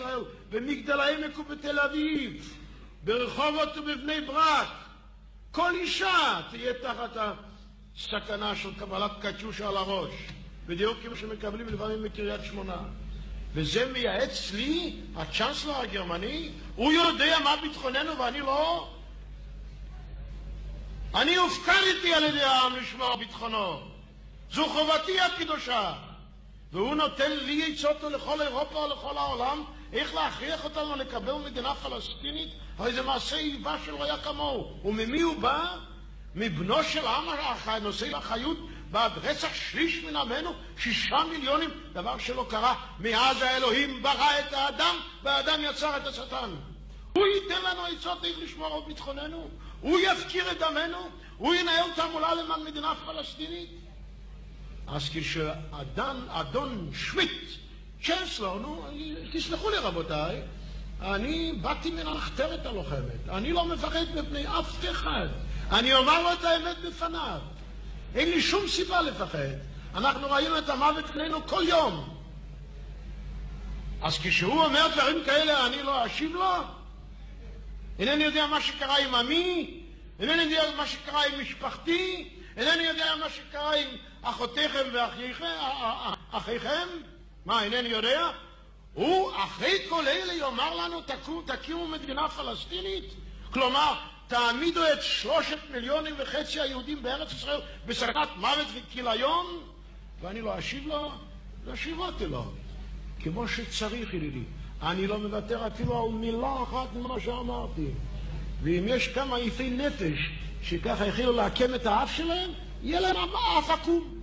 ישראל, במגדל העמק ובתל אביב, ברחובות ובבני ברק. כל אישה תהיה תחת הסכנה של קבלת קטיושה על הראש, בדיוק כמו שמקבלים לפעמים מקריית שמונה. וזה מייעץ לי, הצ'אנסלר הגרמני, הוא יודע מה ביטחוננו ואני לא. אני הופקדתי על ידי העם לשמור ביטחונו. זו חובתי הקדושה. והוא נותן לי עצות לכל אירופה ולכל העולם, איך להכריח אותנו לקבל מדינה פלסטינית, הרי זה מעשה איבה שלא היה כמוהו. וממי הוא בא? מבנו של העם הנושא באחריות בעד רצח שליש מן עמנו, 6 מיליונים, דבר שלא קרה מאז האלוהים ברא את האדם, והאדם יצר את השטן. הוא ייתן לנו עצות איך לשמור על ביטחוננו, הוא יפקיר את דמנו, הוא ינהל תעמולה למען מדינה פלסטינית. אז כשאדון שמיט, צ'אנסלר, תסלחו לי רבותיי, אני באתי מן המחתרת הלוחמת, אני לא מפחד מפני אף אחד, אני אומר לו את האמת בפניו, אין לי שום סיבה לפחד, אנחנו ראינו את המוות פנינו כל יום. אז כשהוא אומר דברים כאלה אני לא אשיב לו? אינני יודע מה שקרה עם עמי, אינני יודע מה שקרה עם משפחתי, אינני יודע מה שקרה עם אחותיכם ואחיכם? מה, אינני יודע? הוא אחרי כל אלה יאמר לנו תקימו מדינה פלסטינית? כלומר, תעמידו את 3.5 מיליון היהודים בארץ ישראל בסכנת מוות וכיליון? ואני לא אשיב לו? לא שיבותי לו. כמו שצריך ידידי. אני לא מוותר אפילו על מילה אחת ממה שאמרתי. ואם יש כמה יפי נפש שככה יכולו להקם את האף שלהם, יהיה להם אף עקום.